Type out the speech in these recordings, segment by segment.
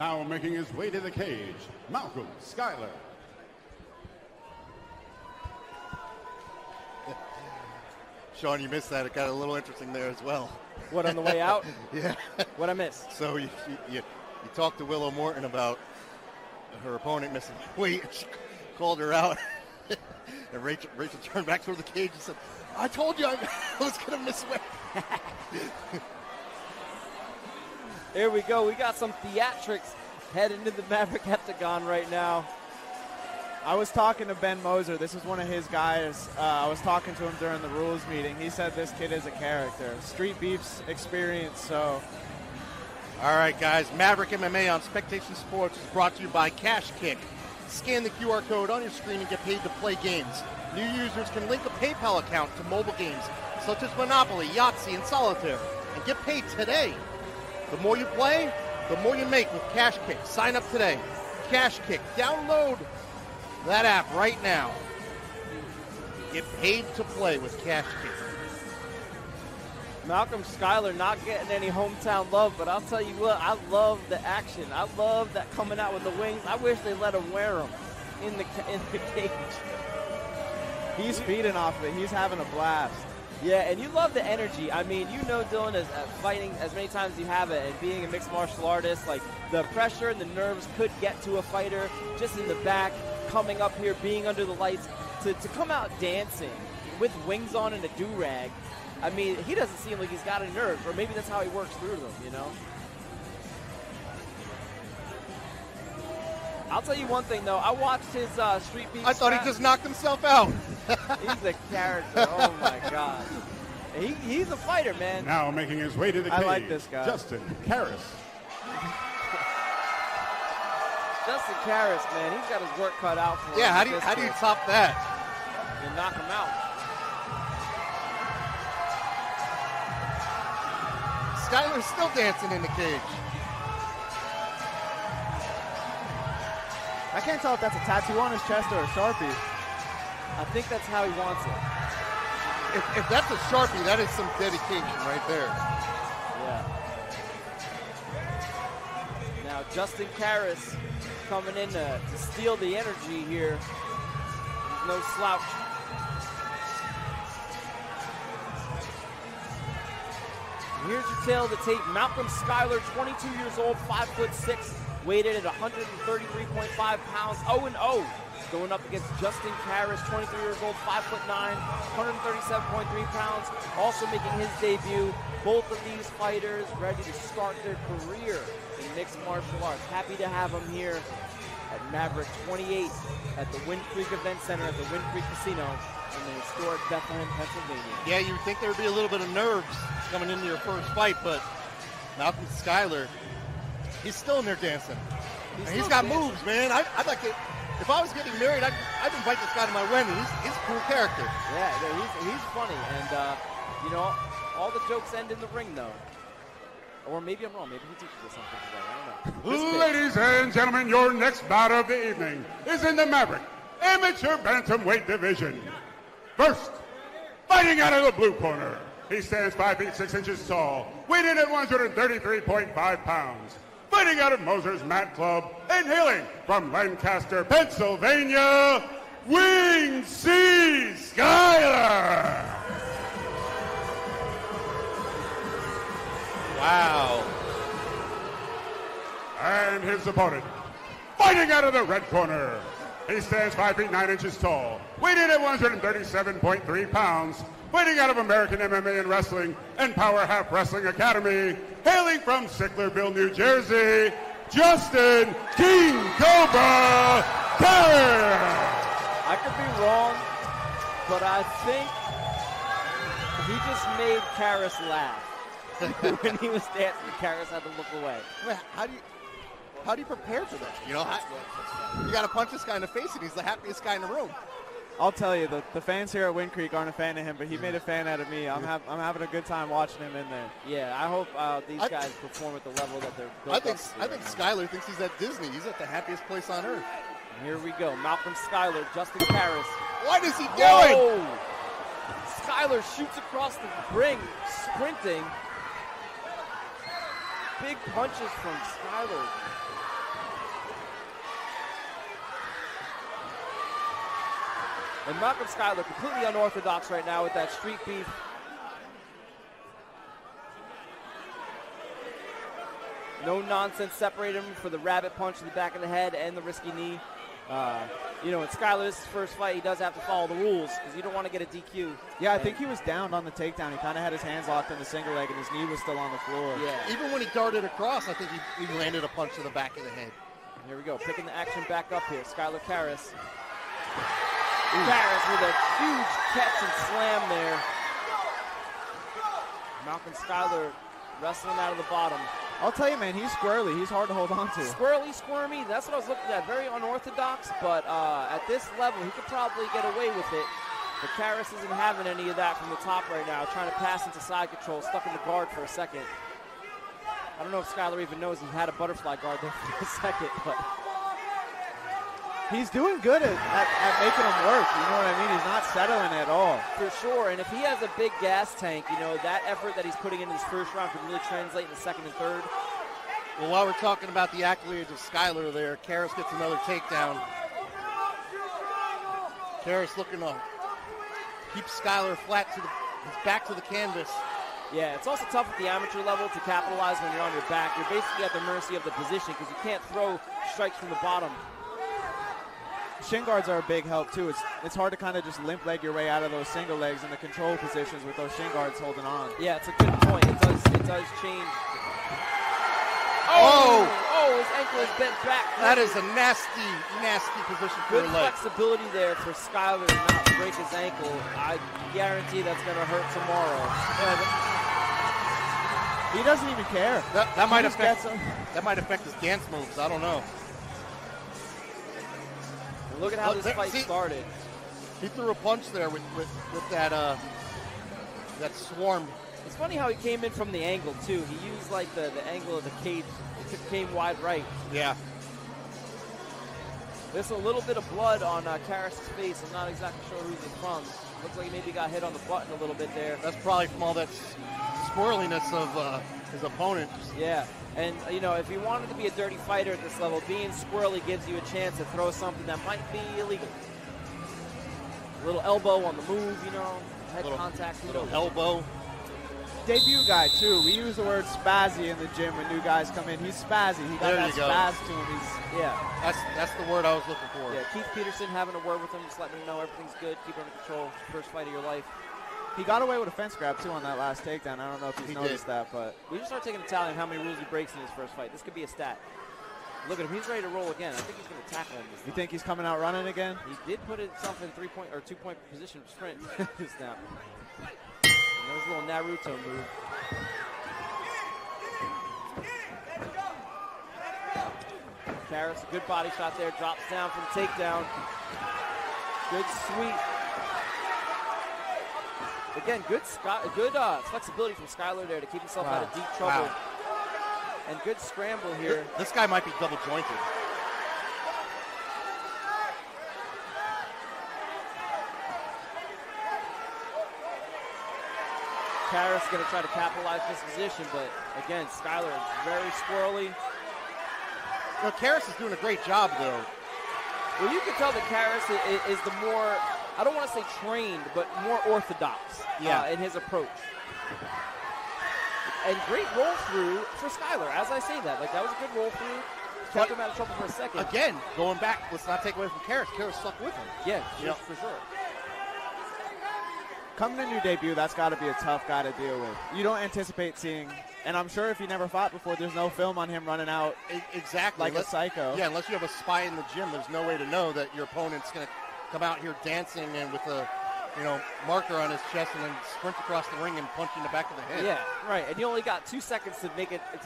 Now making his way to the cage, Malcolm Schuyler. Sean, you missed that. It got a little interesting there as well. What, on the way out? Yeah. What I missed? So you talked to Willow Morton about her opponent missing weight. She called her out. And Rachel turned back toward the cage and said, I told you I was going to miss weight. Here we go. We got some theatrics heading into the Maverick heptagon right now. I was talking to Ben Moser. This is one of his guys. I was talking to him during the rules meeting. He said this kid is a character. Street Beef's experience, so. All right, guys. Maverick MMA on Spectation Sports is brought to you by Cash Kick. Scan the QR code on your screen and get paid to play games. New users can link a PayPal account to mobile games such as Monopoly, Yahtzee, and Solitaire and get paid today. The more you play, the more you make with Cash Kick. Sign up today. Cash Kick. Download that app right now. Get paid to play with Cash Kick. Malcolm Schuyler not getting any hometown love, but I'll tell you what, I love the action. I love that coming out with the wings. I wish they let him wear them in the cage. He's feeding off of it. He's having a blast. Yeah, and you love the energy. I mean, you know, Dylan, as fighting as many times as you have it, and being a mixed martial artist, like the pressure and the nerves could get to a fighter just in the back, coming up here, being under the lights, to come out dancing with wings on and a do-rag. I mean, he doesn't seem like he's got any nerves, or maybe that's how he works through them, you know? I'll tell you one thing, though. I watched his Street Beef. I thought he just knocked himself out. He's a character. Oh, my God. He's a fighter, man. Now making his way to the cage, I like this guy. Justin Cariss. Justin Cariss, man, he's got his work cut out for him. Yeah, how do you top that? You knock him out. Schuyler's still dancing in the cage. I can't tell if that's a tattoo on his chest or a Sharpie. I think that's how he wants it. If that's a Sharpie, that is some dedication right there. Yeah. Now Justin Cariss coming in to steal the energy here. He's no slouch. Here's your tale of the tape. Malcolm Schuyler, 22 years old, 5'6", weighted at 133.5 pounds, 0-0. Going up against Justin Cariss, 23 years old, 5'9", 137.3 pounds, also making his debut. Both of these fighters ready to start their career in mixed martial arts. Happy to have them here at Maverick 28 at the Wind Creek Event Center at the Wind Creek Casino in the historic Bethlehem, Pennsylvania. Yeah, you would think there would be a little bit of nerves coming into your first fight, but Malcolm Schuyler, he's still in there dancing. He's got dancing moves, man. I'd like to, if I was getting married, I'd invite this guy to my wedding. He's a cool character. Yeah, he's funny, and you know, all the jokes end in the ring, though. Or maybe I'm wrong. Maybe he teaches us something today. I don't know. Ladies and gentlemen, your next bout of the evening is in the Maverick Amateur Bantamweight Division. First, fighting out of the blue corner, he stands 5 feet 6 inches tall, weighing at 133.5 pounds. Fighting out of Moser's Mat Club and hailing from Lancaster, Pennsylvania, Wing C. Schuyler. Wow. And his opponent, fighting out of the red corner, he stands 5 feet 9 inches tall, weighing at 137.3 pounds, fighting out of American MMA and Wrestling and Power Half Wrestling Academy, hailing from Sicklerville, New Jersey, Justin King Cobra Cariss. I could be wrong, but I think he just made Cariss laugh. When he was dancing, Cariss had to look away. How do you prepare for that? You know, you got to punch this guy in the face, and he's the happiest guy in the room. I'll tell you, the fans here at Wind Creek aren't a fan of him, but he made a fan out of me. I'm having a good time watching him in there. Yeah, I hope these guys perform at the level that they're built up to. I think Schuyler thinks he's at Disney. He's at the happiest place on earth. Here we go. Malcolm Schuyler, Justin Cariss. What is he doing? Whoa! Schuyler shoots across the ring, sprinting. Big punches from Schuyler. And Malcolm Schuyler completely unorthodox right now with that street beef. No nonsense separating him for the rabbit punch to the back of the head and the risky knee. In Schuyler, this is his first fight. He does have to follow the rules because you don't want to get a DQ. Yeah, I think he was down on the takedown. He kind of had his hands locked in the single leg, and his knee was still on the floor. Yeah. Even when he darted across, I think he landed a punch to the back of the head. Here we go, picking the action back up here. Schuyler Cariss. Cariss with a huge catch and slam there. Malcolm Schuyler wrestling out of the bottom. I'll tell you, man, he's squirrely. He's hard to hold on to. Squirrely, squirmy, that's what I was looking at. Very unorthodox, but at this level, he could probably get away with it. But Cariss isn't having any of that from the top right now. Trying to pass into side control, stuck in the guard for a second. I don't know if Schuyler even knows he had a butterfly guard there for a second, but he's doing good at making him work. You know what I mean? He's not settling at all. For sure, and if he has a big gas tank, that effort that he's putting into this first round could really translate in the second and third. Well, while we're talking about the accolades of Schuyler there, Cariss gets another takedown. Cariss looking to keep Schuyler flat to his back to the canvas. Yeah, it's also tough at the amateur level to capitalize when you're on your back. You're basically at the mercy of the position because you can't throw strikes from the bottom. Shin guards are a big help, too. It's hard to kind of just limp leg your way out of those single legs in the control positions with those shin guards holding on. Yeah, it's a good point. It does change. Oh, his ankle is bent back. That is a nasty, nasty position for Good your leg. flexibility there for Schuyler to not break his ankle. I guarantee that's going to hurt tomorrow. He doesn't even care. That might affect his dance moves. I don't know. Look at how this fight started. He threw a punch there with that swarm. It's funny how he came in from the angle, too. He used, like, the angle of the cage. It came wide right. Yeah. There's a little bit of blood on Cariss' face. I'm not exactly sure who he's from. Looks like he maybe got hit on the button a little bit there. That's probably from all that squirreliness of his opponent. Yeah. And, if you wanted to be a dirty fighter at this level, being squirrely gives you a chance to throw something that might be illegal. A little elbow on the move, head contact. Little elbow. Debut guy, too. We use the word spazzy in the gym when new guys come in. He's spazzy. He got that spaz to him. That's the word I was looking for. Yeah, Keith Peterson having a word with him, just letting him know everything's good, keep it under control. First fight of your life. He got away with a fence grab, too, on that last takedown. I don't know if he's noticed that, but we just start taking a tally on how many rules he breaks in his first fight. This could be a stat. Look at him. He's ready to roll again. I think he's going to tackle him this time. You think he's coming out running again? He did put himself in 3-point or 2-point position sprint just now. And there's a little Naruto move. Cariss, a good body shot there. Drops down for the takedown. Good sweep. Again, good flexibility from Schuyler there to keep himself out of deep trouble. Wow. And good scramble here. This guy might be double jointed. Cariss going to try to capitalize this position, but again, Schuyler is very squirrely. Cariss is doing a great job, though. Well, you can tell that Cariss is the more, I don't want to say trained, but more orthodox in his approach. And great roll through for Schuyler, as I say that. Like, that was a good roll through. Kept him out of trouble for a second. Again, going back, let's not take away from Cariss. Cariss stuck with him. Yeah, for sure. Coming in your debut, that's got to be a tough guy to deal with. You don't anticipate seeing, and I'm sure if he never fought before, there's no film on him running out exactly like a psycho. Yeah, unless you have a spy in the gym, there's no way to know that your opponent's going to come out here dancing and with a marker on his chest and then sprint across the ring and punch in the back of the head. Yeah, right. And you only got 2 seconds to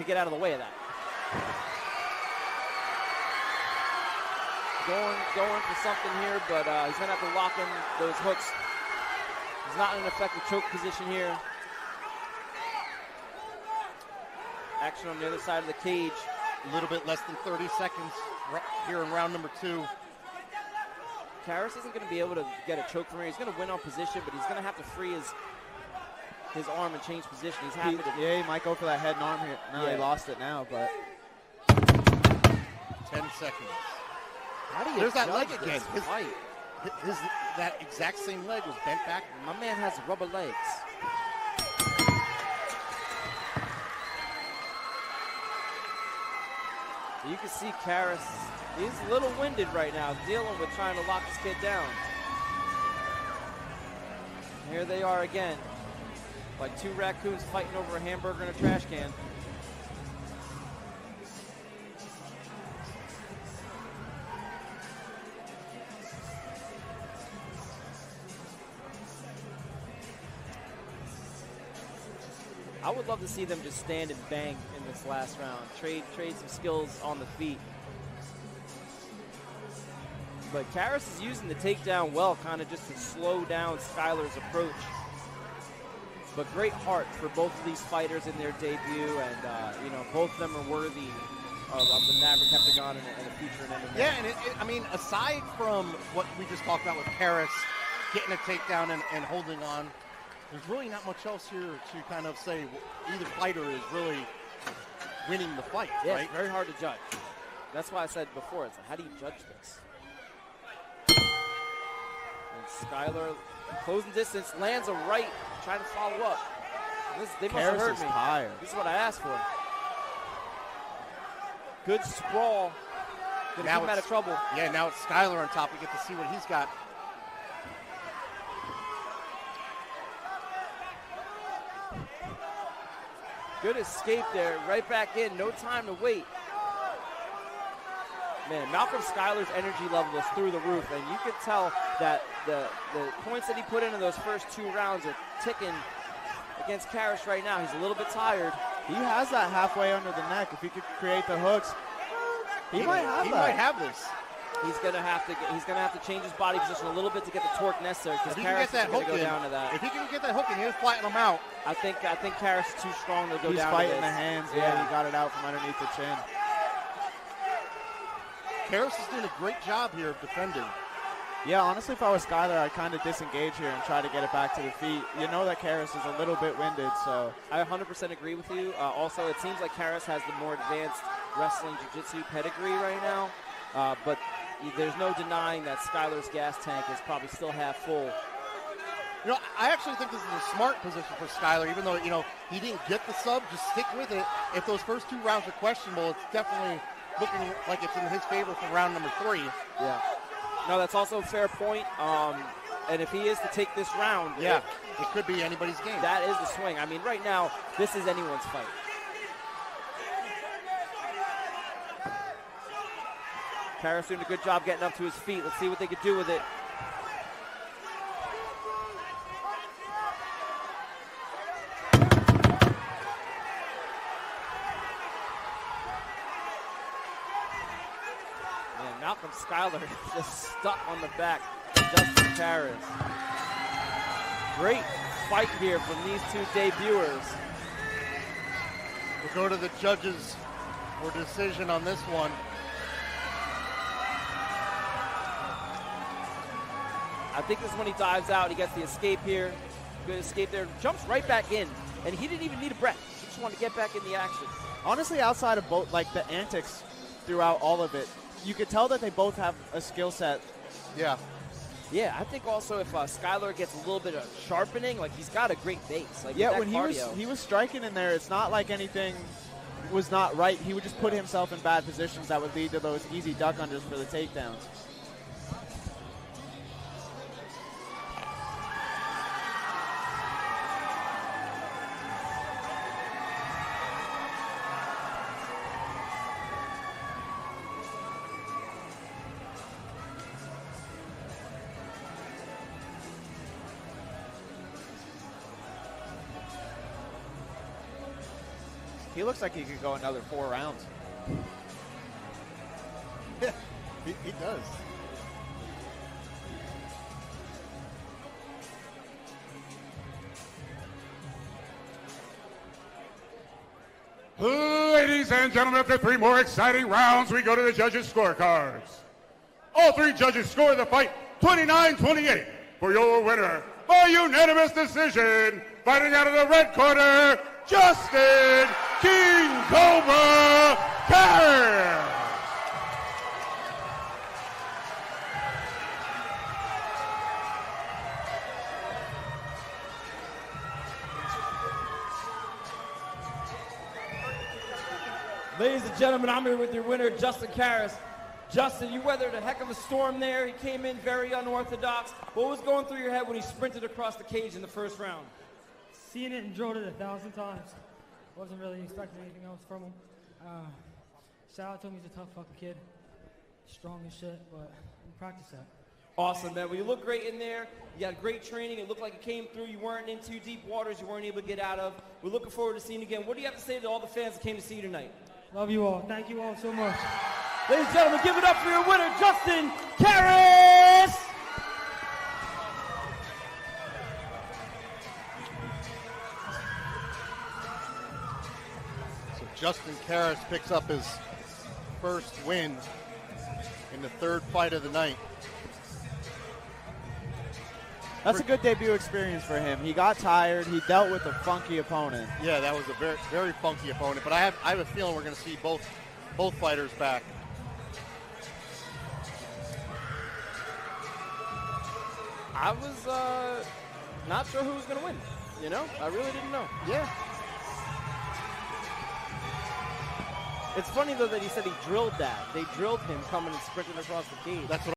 get out of the way of that. Going for something here, but he's going to have to lock in those hooks. He's not in an effective choke position here. Action on the other side of the cage. A little bit less than 30 seconds here in round number 2. Cariss isn't going to be able to get a choke from here. He's going to win on position, but he's going to have to free his arm and change position. He's happy to. Yeah, he might go for that head and arm here. No, he lost it now, but 10 seconds. How do you There's that leg again. that exact same leg was bent back. My man has rubber legs. You can see Cariss, he's a little winded right now, dealing with trying to lock this kid down. Here they are again, like two raccoons fighting over a hamburger in a trash can. I would love to see them just stand and bang in this last round. Trade some skills on the feet. But Cariss is using the takedown well, kind of just to slow down Schuyler's approach. But great heart for both of these fighters in their debut, and you know, both of them are worthy of the Maverick heptagon and a future in MMA. Yeah, and I mean, aside from what we just talked about with Cariss getting a takedown and holding on, there's really not much else here to kind of say either fighter is really winning the fight, yeah, right? It's very hard to judge. That's why I said before, it's like, how do you judge this? And Schuyler, closing distance, lands a right, trying to follow up. They must have heard me. Tired. This is what I asked for. Good sprawl. Gonna keep him out of trouble. Yeah, now it's Schuyler on top. We get to see what he's got. Good escape there, right back in, no time to wait. Man, Malcolm Schuyler's energy level is through the roof, and you can tell that the points that he put into those first 2 rounds are ticking against Cariss right now. He's a little bit tired. He has that halfway under the neck. If he could create the hooks, he might have this. He's gonna have to change his body position a little bit to get the torque necessary, because Cariss is gonna go down to that. If he can get that hook in, he'll flatten him out. I think Cariss is too strong to go He's down. He's fighting to the hands. Yeah, he got it out from underneath the chin. Cariss is doing a great job here of defending. Yeah, honestly, if I was Schuyler, I'd kind of disengage here and try to get it back to the feet. You know that Cariss is a little bit winded, so. I 100% agree with you. Also, it seems like Cariss has the more advanced wrestling jiu-jitsu pedigree right now, but there's no denying that Schuyler's gas tank is probably still half full. You know, I actually think this is a smart position for Schuyler, even though, you know, he didn't get the sub, just stick with it. If those first 2 rounds are questionable, it's definitely looking like it's in his favor for round number 3. Yeah. No, that's also a fair point. And if he is to take this round, it could be anybody's game. That is the swing. I mean, right now, this is anyone's fight. Cariss doing a good job getting up to his feet. Let's see what they could do with it. Man, Malcolm Schuyler just stuck on the back of Justin Cariss. Great fight here from these 2 debuters. We'll go to the judges for decision on this one. I think this is when he dives out. He gets the escape here. Good escape there. Jumps right back in. And he didn't even need a breath. He just wanted to get back in the action. Honestly, outside of both, like the antics throughout all of it, you could tell that they both have a skill set. Yeah. Yeah, I think also if Schuyler gets a little bit of sharpening, like he's got a great base. Like yeah, when he was striking in there, it's not like anything was not right. He would just put himself in bad positions that would lead to those easy duck unders for the takedowns. He looks like he could go another 4 rounds. Yeah, he does. Ladies and gentlemen, after 3 more exciting rounds, we go to the judges' scorecards. All 3 judges score the fight 29-28 for your winner by unanimous decision. Fighting out of the red corner, Justin King Cobra Cariss. Ladies and gentlemen, I'm here with your winner, Justin Cariss. Justin, you weathered a heck of a storm there. He came in very unorthodox. What was going through your head when he sprinted across the cage in the first round? Seen it and drilled it 1,000 times. Wasn't really expecting anything else from him. Shout out to him, he's a tough fucking kid. Strong as shit, but we practice that. Awesome, man. Well, you look great in there. You got great training. It looked like it came through. You weren't in too deep waters you weren't able to get out of. We're looking forward to seeing you again. What do you have to say to all the fans that came to see you tonight? Love you all. Thank you all so much. Ladies and gentlemen, give it up for your winner, Justin Cariss! So Justin Cariss picks up his first win in the third fight of the night. That's a good debut experience for him. He got tired. He dealt with a funky opponent. Yeah, that was a very, very funky opponent. But I have a feeling we're going to see both fighters back. I was not sure who was going to win. You know, I really didn't know. Yeah. It's funny, though, that he said he drilled that. They drilled him coming and sprinting across the cage. That's what